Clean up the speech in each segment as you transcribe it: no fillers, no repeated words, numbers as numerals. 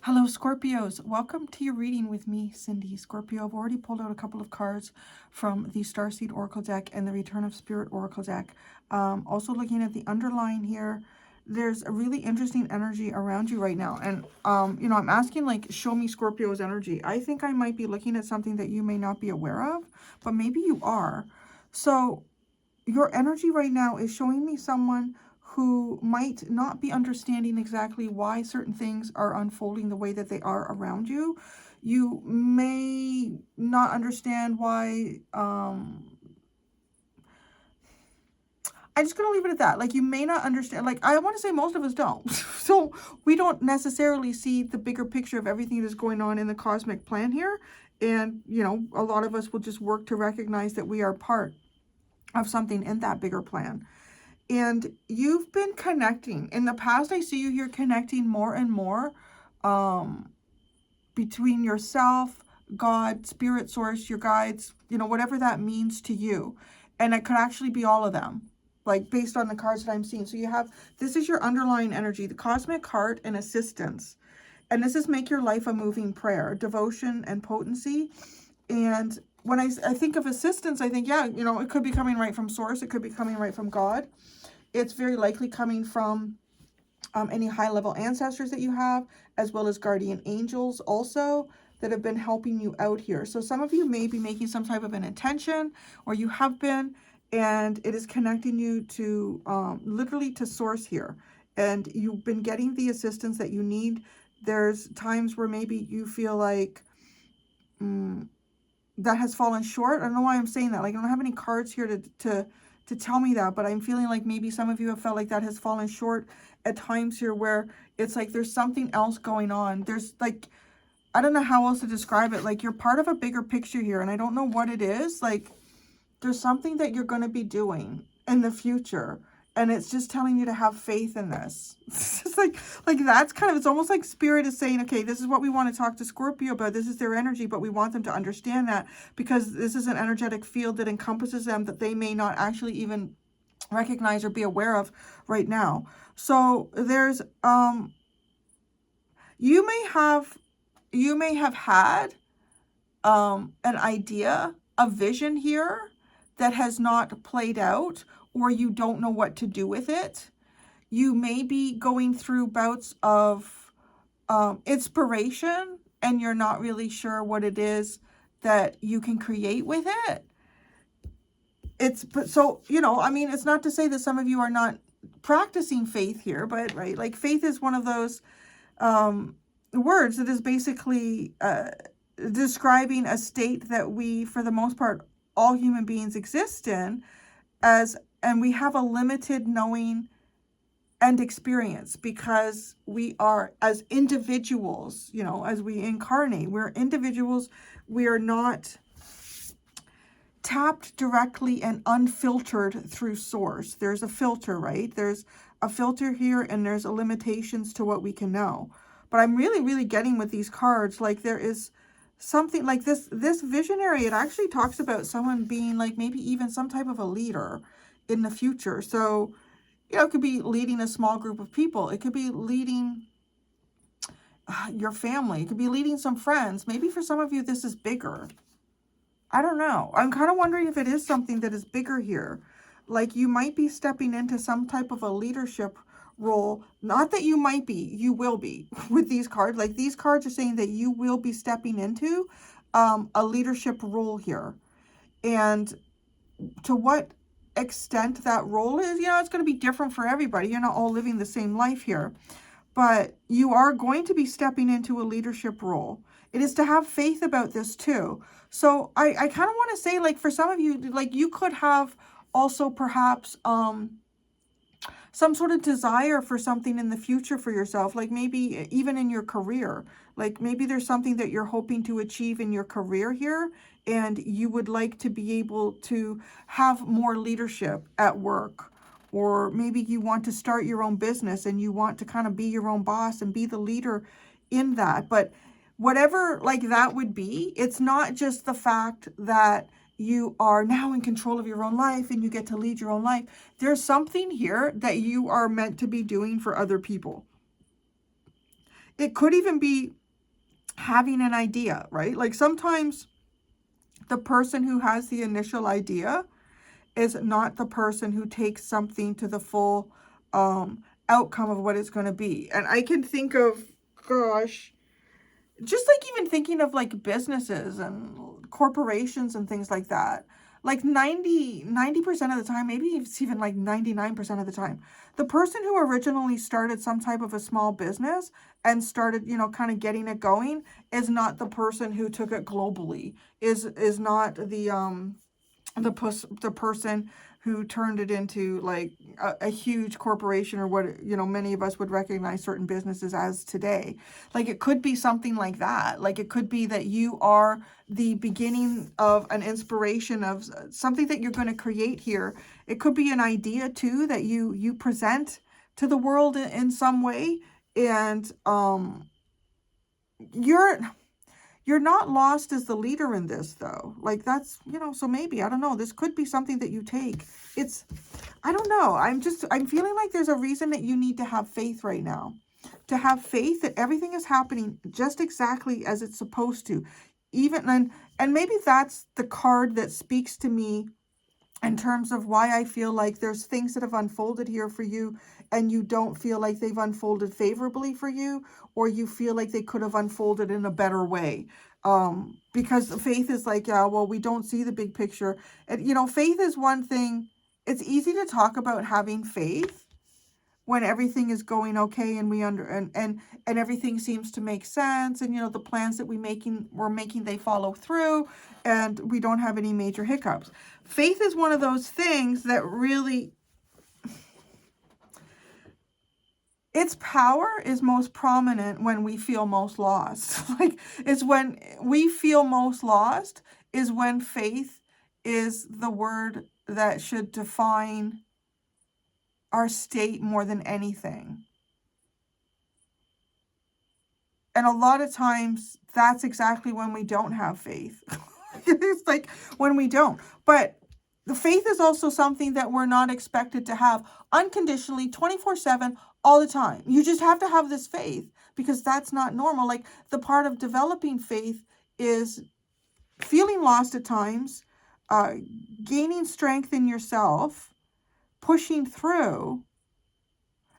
Hello, Scorpios. Welcome to your reading with me, Cindy. Scorpio, I've already pulled out a couple of cards from the Starseed Oracle deck and the Return of Spirit Oracle deck. Also looking at the underline here, there's a really interesting energy around you right now. And, I'm asking, like, show me Scorpio's energy. I think I might be looking at something that you may not be aware of, but maybe you are. So your energy right now is showing me someone who might not be understanding exactly why certain things are unfolding the way that they are around you. You may not understand why, I'm just going to leave it at that. Like, you may not understand, like, I want to say most of us don't. So we don't necessarily see the bigger picture of everything that's going on in the cosmic plan here. And, a lot of us will just work to recognize that we are part of something in that bigger plan. And you've been connecting. In the past, I see you here connecting more and more between yourself, God, spirit source, your guides, whatever that means to you. And it could actually be all of them, like based on the cards that I'm seeing. So you have, this is your underlying energy, the cosmic heart and assistance. And this is make your life a moving prayer, devotion and potency. And when I think of assistance, I think, yeah, it could be coming right from source. It could be coming right from God. It's very likely coming from any high-level ancestors that you have, as well as guardian angels also that have been helping you out here. So some of you may be making some type of an intention, or you have been, and it is connecting you to literally to source here. And you've been getting the assistance that you need. There's times where maybe you feel like that has fallen short. I don't know why I'm saying that. Like, I don't have any cards here to tell me that, but I'm feeling like maybe some of you have felt like that has fallen short at times here, where it's like there's something else going on. There's like, I don't know how else to describe it. Like, you're part of a bigger picture here, and I don't know what it is. Like, there's something that you're going to be doing in the future, and it's just telling you to have faith in this. It's like that's kind of, it's almost like spirit is saying, okay, this is what we want to talk to Scorpio about. This is their energy, but we want them to understand that, because this is an energetic field that encompasses them that they may not actually even recognize or be aware of right now. So there's, you may have had an idea, a vision here that has not played out, or you don't know what to do with it. You may be going through bouts of inspiration, and you're not really sure what it is that you can create with it. It's not to say that some of you are not practicing faith here, but right, like, faith is one of those words that is basically describing a state that we, for the most part, all human beings exist in, and we have a limited knowing and experience, because we are, as individuals, as we incarnate, we're individuals. We are not tapped directly and unfiltered through source. There's a filter, right? There's a filter here, and there's limitations to what we can know. But I'm really, really getting with these cards, like, there is something like this visionary. It actually talks about someone being like maybe even some type of a leader in the future. So, it could be leading a small group of people. It could be leading your family. It could be leading some friends. Maybe for some of you, this is bigger. I don't know. I'm kind of wondering if it is something that is bigger here. Like, you might be stepping into some type of a leadership role. Not that you might be, you will be with these cards. Like, these cards are saying that you will be stepping into a leadership role here. And to what extent that role is, it's going to be different for everybody. You're not all living the same life here. But you are going to be stepping into a leadership role. It is to have faith about this too. So I kind of want to say, like, for some of you, like, you could have also perhaps some sort of desire for something in the future for yourself, like maybe even in your career. Like, maybe there's something that you're hoping to achieve in your career here, and you would like to be able to have more leadership at work. Or maybe you want to start your own business, and you want to kind of be your own boss and be the leader in that. But whatever like that would be, it's not just the fact that you are now in control of your own life and you get to lead your own life. There's something here that you are meant to be doing for other people. It could even be having an idea, right? Like sometimes the person who has the initial idea is not the person who takes something to the full outcome of what it's going to be. And I can think of, gosh, just like even thinking of like businesses and corporations and things like that. Like 90% of the time, maybe it's even like 99% of the time, the person who originally started some type of a small business and started, you know, kind of getting it going is not the person who took it globally, is not the person who turned it into like a huge corporation, or what, you know, many of us would recognize certain businesses as today. Like it could be something like that. Like it could be that you are the beginning of an inspiration of something that you're going to create here. It could be an idea too that you present to the world in some way. And you're not lost as the leader in this, though. Like that's, you know, so maybe, I don't know, this could be something that you take. It's, I don't know. I'm feeling like there's a reason that you need to have faith right now. To have faith that everything is happening just exactly as it's supposed to. Even, and maybe that's the card that speaks to me in terms of why I feel like there's things that have unfolded here for you and you don't feel like they've unfolded favorably for you, or you feel like they could have unfolded in a better way. Because faith is like, yeah, well, we don't see the big picture. And, you know, faith is one thing. It's easy to talk about having faith when everything is going okay and and everything seems to make sense, and, you know, the plans that we're making, they follow through, and we don't have any major hiccups. Faith is one of those things that really, its power is most prominent when we feel most lost. Like, it's when we feel most lost is when faith is the word that should define our state more than anything. And a lot of times that's exactly when we don't have faith. It's like when we don't. But the faith is also something that we're not expected to have unconditionally, 24/7, all the time. You just have to have this faith because that's not normal. Like the part of developing faith is feeling lost at times, gaining strength in yourself, pushing through,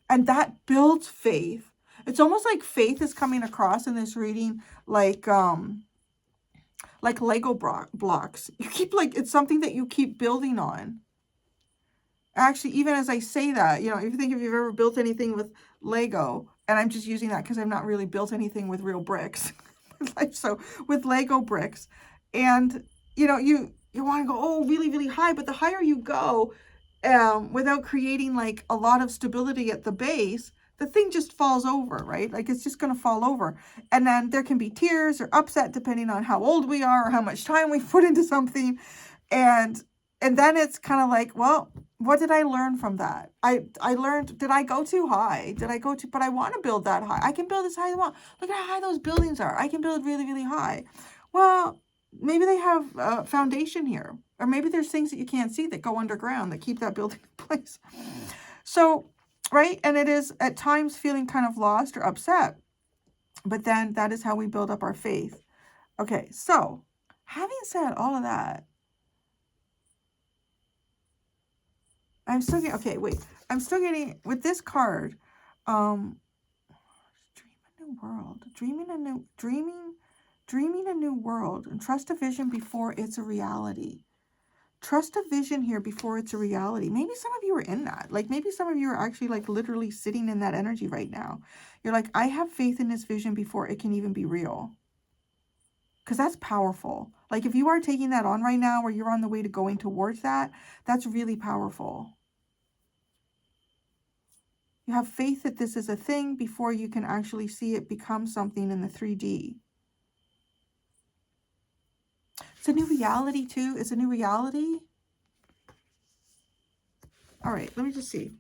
and that builds faith. It's almost like faith is coming across in this reading like Lego blocks. You keep, like, it's something that you keep building on. Actually, even as I say that, you know, if you think if you've ever built anything with Lego, and I'm just using that because I've not really built anything with real bricks. Like, so with Lego bricks, and, you know, you want to go, oh, really, really high, but the higher you go, without creating like a lot of stability at the base, the thing just falls over, right? Like it's just going to fall over. And then there can be tears or upset depending on how old we are or how much time we've put into something. And then it's kind of like, well, what did I learn from that? I learned, did I go too high? But I want to build that high. I can build as high as I want. Look at how high those buildings are. I can build really, really high. Well, maybe they have a foundation here. Or maybe there's things that you can't see that go underground that keep that building in place. So, right? And it is at times feeling kind of lost or upset. But then that is how we build up our faith. Okay, so having said all of that, I'm still getting, okay, wait. I'm still getting, with this card, dream a new world. Dreaming a new world. And trust a vision before it's a reality. Trust a vision here before it's a reality. Maybe some of you are in that. Like maybe some of you are actually like literally sitting in that energy right now. You're like, I have faith in this vision before it can even be real. Because that's powerful. Like if you are taking that on right now, or you're on the way to going towards that, that's really powerful. You have faith that this is a thing before you can actually see it become something in the 3D. It's a new reality too. It's a new reality. All right, let me just see.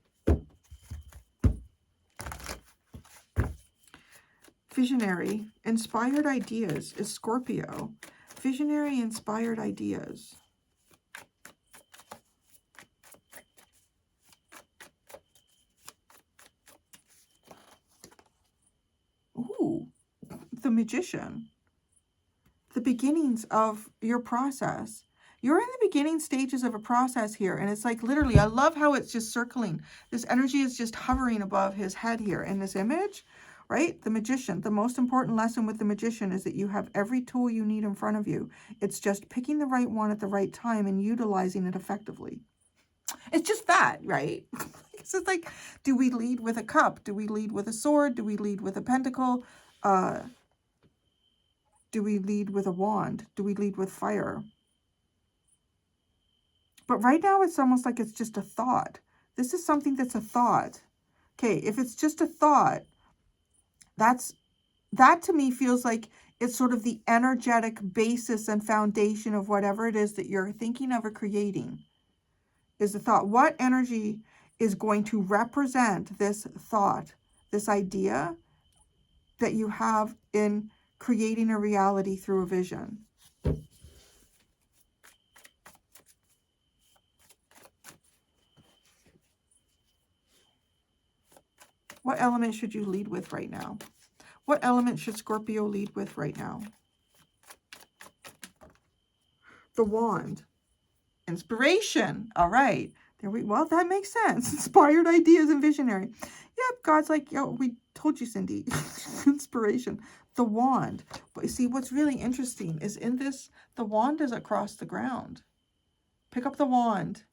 Visionary, inspired ideas is Scorpio. Visionary, inspired ideas. Ooh. the Magician. The beginnings of your process. You're in the beginning stages of a process here. And it's like literally, I love how it's just circling. This energy is just hovering above his head here in this image, right? The Magician. The most important lesson with the Magician is that you have every tool you need in front of you. It's just picking the right one at the right time and utilizing it effectively. It's just that, right? It's just like, do we lead with a cup? Do we lead with a sword? Do we lead with a pentacle? Do we lead with a wand? Do we lead with fire? But right now, it's almost like it's just a thought. This is something that's a thought. Okay, if it's just a thought, that to me feels like it's sort of the energetic basis and foundation of whatever it is that you're thinking of or creating. Is the thought. What energy is going to represent this thought, this idea that you have in creating a reality through a vision? What element should you lead with right now? What element should Scorpio lead with right now? The wand. Inspiration. All right. Well, that makes sense. Inspired ideas and visionary. Yep. God's like, yo, we told you, Cindy. Inspiration. The wand. But you see, what's really interesting is in this, the wand is across the ground. Pick up the wand.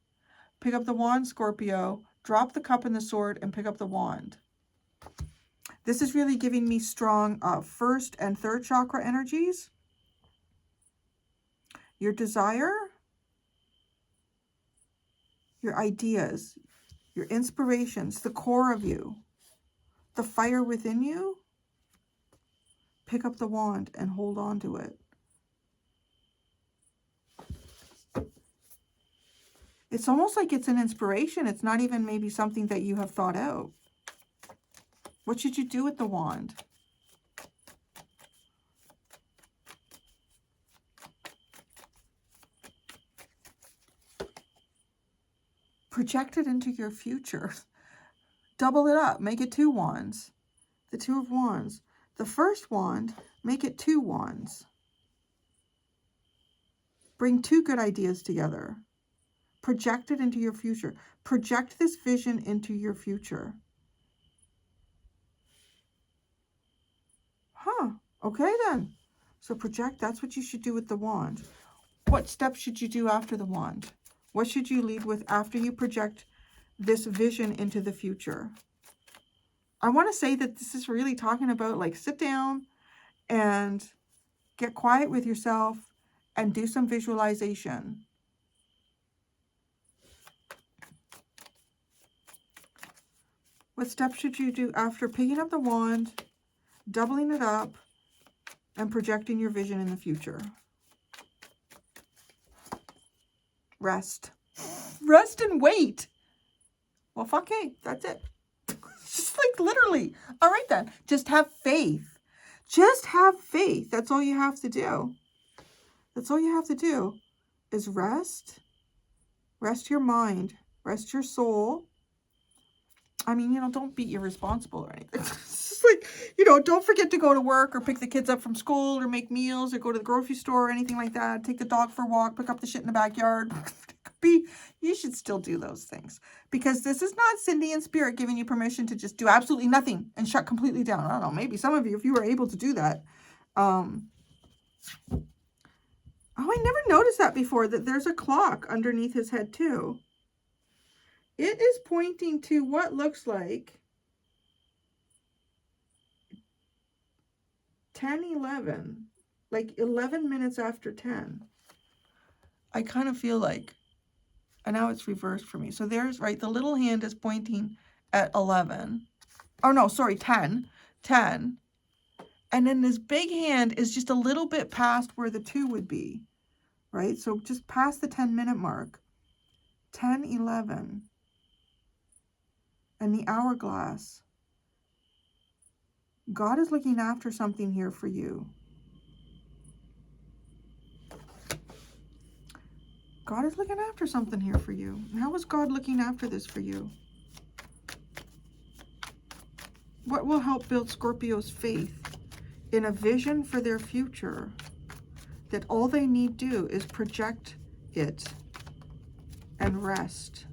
Pick up the wand, Scorpio. Drop the cup and the sword and pick up the wand. This is really giving me strong first and third chakra energies. Your desire, your ideas, your inspirations, the core of you, the fire within you. Pick up the wand and hold on to it. It's almost like it's an inspiration. It's not even maybe something that you have thought out. What should you do with the wand? Project it into your future. Double it up. Make it 2 wands. The 2 of Wands. The first wand, make it 2 wands. Bring 2 good ideas together. Project it into your future. Project this vision into your future. Huh. Okay, then. So project, that's what you should do with the wand. What steps should you do after the wand? What should you lead with after you project this vision into the future? I want to say that this is really talking about, like, sit down and get quiet with yourself and do some visualization. What steps should you do after picking up the wand, doubling it up, and projecting your vision in the future? Rest. Rest and wait. Well, fuck it. That's it. Just like literally. All right then. Just have faith. Just have faith. That's all you have to do. That's all you have to do is rest. Rest your mind. Rest your soul. I mean, you know, don't be irresponsible or anything. It's just like, you know, don't forget to go to work or pick the kids up from school or make meals or go to the grocery store or anything like that. Take the dog for a walk, pick up the shit in the backyard. You should still do those things, because this is not Cindy in spirit giving you permission to just do absolutely nothing and shut completely down. I don't know, maybe some of you, if you were able to do that. Oh, I never noticed that before, that there's a clock underneath his head too. It is pointing to what looks like 10:11, like 11 minutes after 10. I kind of feel like, and now it's reversed for me. So there's, right, the little hand is pointing at 11. Oh no, sorry, 10. 10. And then this big hand is just a little bit past where the 2 would be, right? So just past the 10-minute mark. 10:11. And the hourglass. God is looking after something here for you. God is looking after something here for you. How is God looking after this for you? What will help build Scorpio's faith in a vision for their future that all they need do is project it and rest.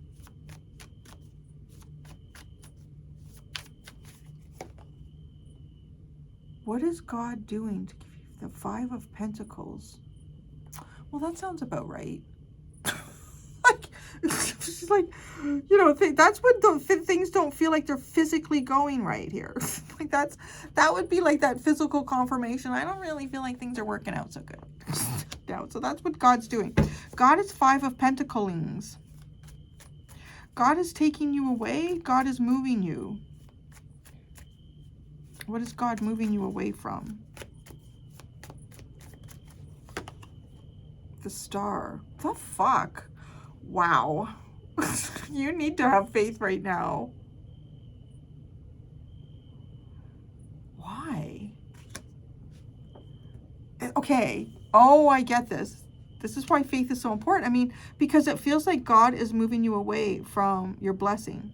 What is God doing to give you the 5 of Pentacles? Well, that sounds about right. It's like, you know, that's when things don't feel like they're physically going right here. Like that would be like that physical confirmation. I don't really feel like things are working out so good. No, so that's what God's doing. God is 5 of Pentacles. God is taking you away. God is moving you. What is God moving you away from? The Star. The fuck? Wow. You need to have faith right now. Why? Okay. Oh, I get this. This is why faith is so important. I mean, because it feels like God is moving you away from your blessing.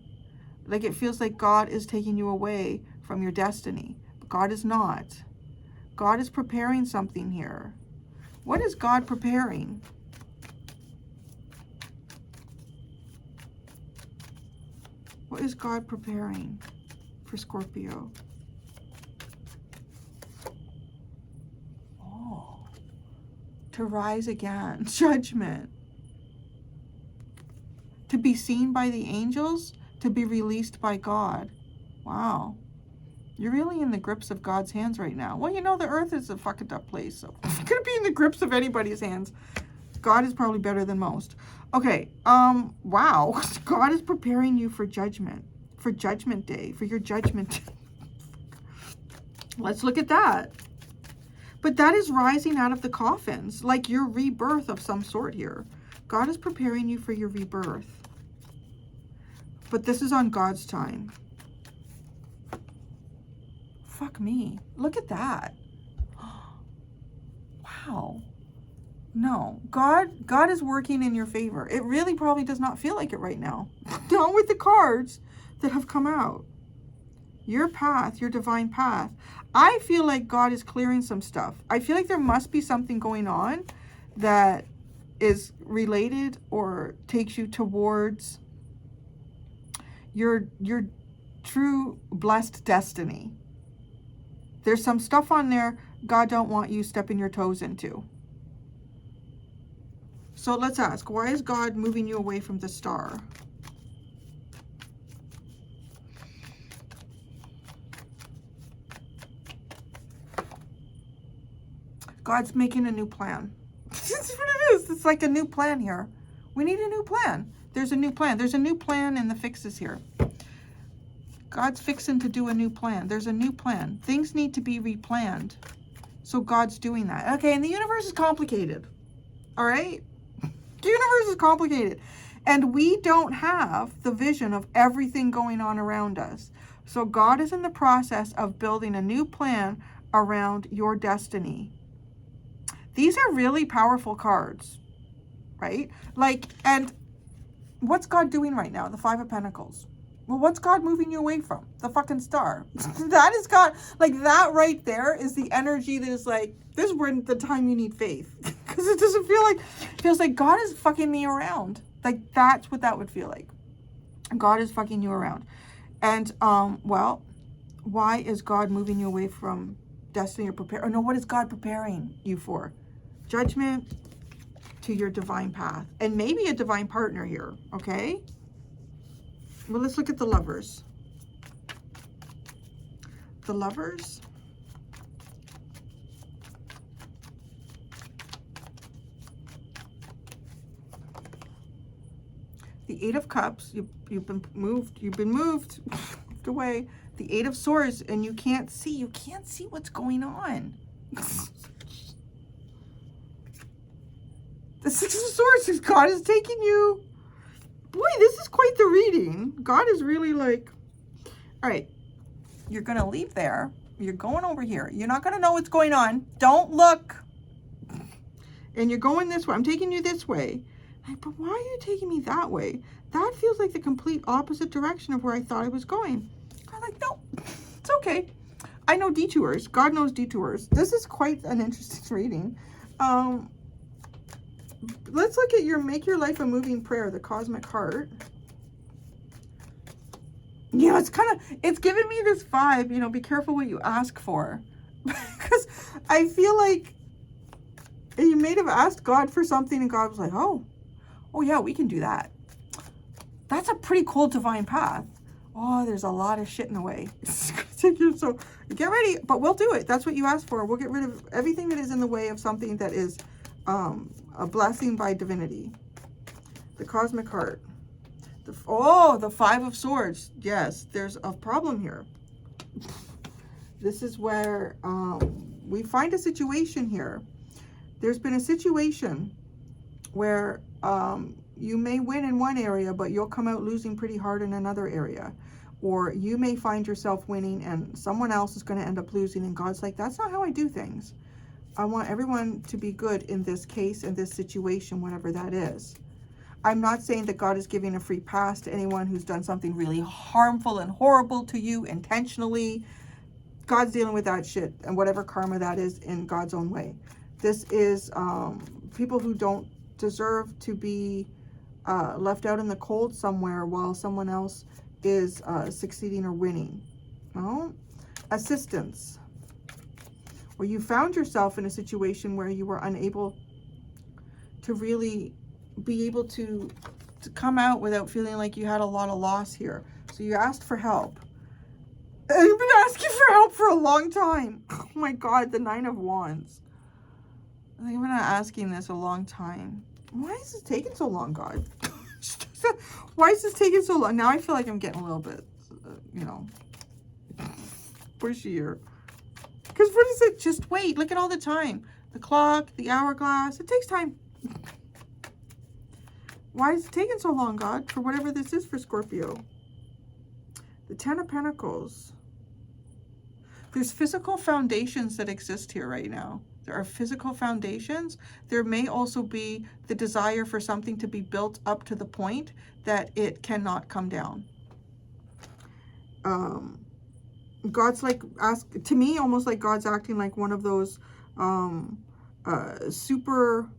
Like it feels like God is taking you away from your destiny. But God is not. God is preparing something here. What is God preparing? What is God preparing for Scorpio? Oh, to rise again. Judgment. To be seen by the angels, to be released by God. Wow. You're really in the grips of God's hands right now. Well, you know, the earth is a fucking up place, so if you're gonna be in the grips of anybody's hands, God is probably better than most. Okay, wow. God is preparing you for judgment day, for your judgment. Let's look at that. But that is rising out of the coffins, like your rebirth of some sort here. God is preparing you for your rebirth. But this is on God's time. Fuck me. Look at that. Wow. No, God is working in your favor. It really probably does not feel like it right now. Not with the cards that have come out. Your path, your divine path. I feel like God is clearing some stuff. I feel like there must be something going on that is related or takes you towards your true blessed destiny. There's some stuff on there God don't want you stepping your toes into. So let's ask, why is God moving you away from the Star? God's making a new plan. That's what it is. It's like a new plan here. We need a new plan. There's a new plan. There's a new plan in the fixes here. God's fixing to do a new plan. There's a new plan. Things need to be replanned. So God's doing that. Okay, and the universe is complicated. All right? The universe is complicated. And we don't have the vision of everything going on around us. So God is in the process of building a new plan around your destiny. These are really powerful cards, right? Like, and what's God doing right now? The 5 of Pentacles. Well, what's God moving you away from? The fucking Star. That is God. Like, that right there is the energy that is like, this is when the time you need faith. Because it doesn't feel like, it feels like God is fucking me around. Like, that's what that would feel like. God is fucking you around. And, well, why is God moving you away from destiny or prepare? Or no, what is God preparing you for? Judgment to your divine path. And maybe a divine partner here, okay? Well, let's look at the Lovers. The Lovers. The 8 of Cups. You've been moved. You've been moved away. The 8 of Swords, and you can't see. You can't see what's going on. The 6 of Swords is God is taking you. Boy, this is quite the reading. God is really like, all right, you're going to leave there. You're going over here. You're not going to know what's going on. Don't look. And you're going this way. I'm taking you this way. Like, but why are you taking me that way? That feels like the complete opposite direction of where I thought I was going. I'm like, no, it's okay. I know detours. God knows detours. This is quite an interesting reading. Let's look at your Make Your Life a Moving Prayer, the Cosmic Heart. Yeah, it's giving me this vibe, you know, be careful what you ask for. Because I feel like you may have asked God for something and God was like, oh yeah, we can do that. That's a pretty cool divine path. Oh, there's a lot of shit in the way. So get ready, but we'll do it. That's what you asked for. We'll get rid of everything that is in the way of something that is a blessing by divinity. The Cosmic Heart. The Five of Swords. Yes, there's a problem here. This is where we find a situation here. There's been a situation where you may win in one area, but you'll come out losing pretty hard in another area. Or you may find yourself winning and someone else is going to end up losing. And God's like, that's not how I do things. I want everyone to be good in this case, in this situation, whatever that is. I'm not saying that God is giving a free pass to anyone who's done something really harmful and horrible to you intentionally. God's dealing with that shit and whatever karma that is in God's own way. This is people who don't deserve to be left out in the cold somewhere while someone else is succeeding or winning. Well, assistance. Or you found yourself in a situation where you were unable to really be able to come out without feeling like you had a lot of loss here. So you asked for help. And you've been asking for help for a long time. Oh my God, the Nine of Wands. I think I've been asking this a long time. Why is this taking so long, God? Why is this taking so long? Now I feel like I'm getting a little bit, you know, pushier. Because what is it? Just wait. Look at all the time. The clock, the hourglass. It takes time. Why is it taking so long, God, for whatever this is for Scorpio? The Ten of Pentacles. There's physical foundations that exist here right now. There are physical foundations. There may also be the desire for something to be built up to the point that it cannot come down. God's like, to me, almost like God's acting like one of those super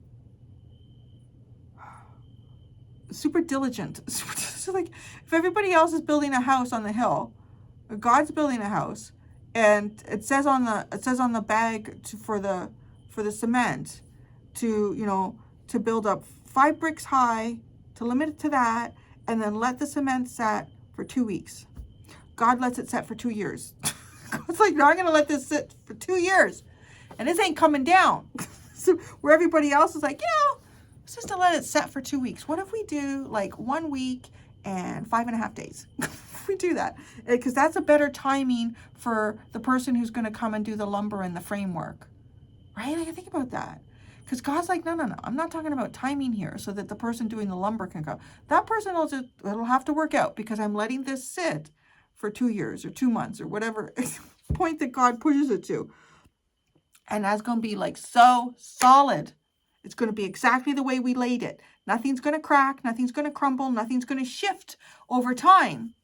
diligent. So like, if everybody else is building a house on the hill, God's building a house, and it says on the bag for the cement to, you know, to build up 5 bricks high, to limit it to that, and then let the cement set for 2 weeks. God lets it set for 2 years. God's like, no, I'm going to let this sit for 2 years, and this ain't coming down. So where everybody else is like, you know, it's just to let it set for 2 weeks. What if we do like 1 week and 5.5 days? If we do that, because that's a better timing for the person who's going to come and do the lumber and the framework, right? Like, think about that. Because God's like, no, I'm not talking about timing here so that the person doing the lumber can go. That person it'll have to work out because I'm letting this sit for 2 years or 2 months or whatever point that God pushes it to. And that's going to be like so solid. It's going to be exactly the way we laid it. Nothing's going to crack. Nothing's going to crumble. Nothing's going to shift over time.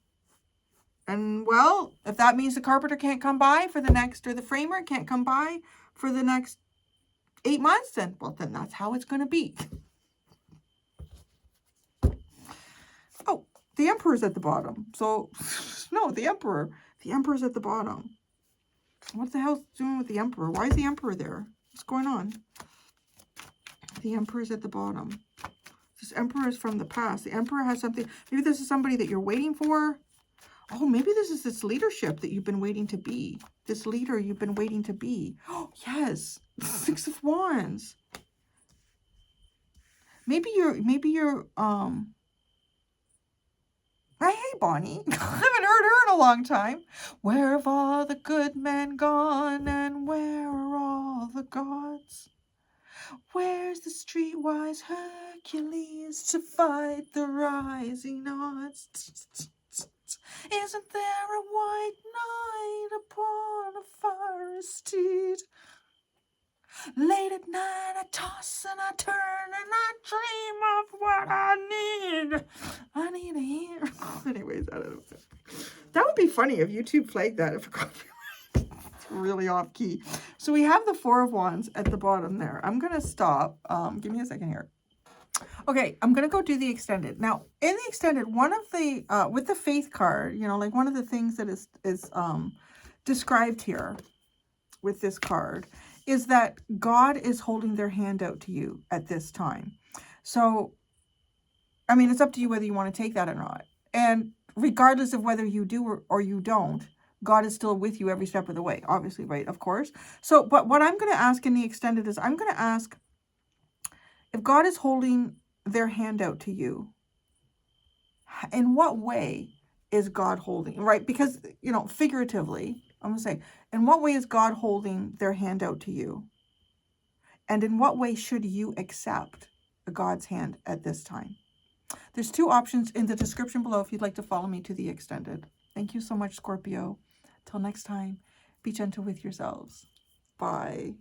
And well, if that means the carpenter can't come by for the next, or the framer can't come by for the next 8 months, then that's how it's going to be. Oh, the Emperor's at the bottom. So, no, the Emperor's at the bottom. What the hell's doing with the Emperor? Why is the Emperor there? What's going on? The Emperor's at the bottom. This Emperor is from the past. The Emperor has something. Maybe this is somebody that you're waiting for. Oh, maybe this is this leadership that you've been waiting to be. This leader you've been waiting to be. Oh, yes. 6 of Wands. Maybe you're, hey, Bonnie. I haven't heard her in a long time. Where have all the good men gone, and where are all the gods? Where's the streetwise Hercules to fight the rising odds? Isn't there a white knight upon a forest steed? Late at night I toss and I turn and I dream of what I need. I need a hero. Anyways, I don't know. That would be funny if YouTube flagged that. If really off key. So we have the Four of Wands at the bottom there. I'm going to stop. Give me a second here. Okay, I'm going to go do the extended. Now, in the extended, one of the, with the Faith card, you know, like one of the things that is described here with this card is that God is holding their hand out to you at this time. So, I mean, it's up to you whether you want to take that or not. And regardless of whether you do or you don't, God is still with you every step of the way, obviously, right? Of course. So, but what I'm going to ask in the extended is I'm going to ask if God is holding their hand out to you, in what way is God holding, right? Because, you know, figuratively, I'm going to say, in what way is God holding their hand out to you? And in what way should you accept God's hand at this time? There's two options in the description below if you'd like to follow me to the extended. Thank you so much, Scorpio. Till next time, be gentle with yourselves. Bye.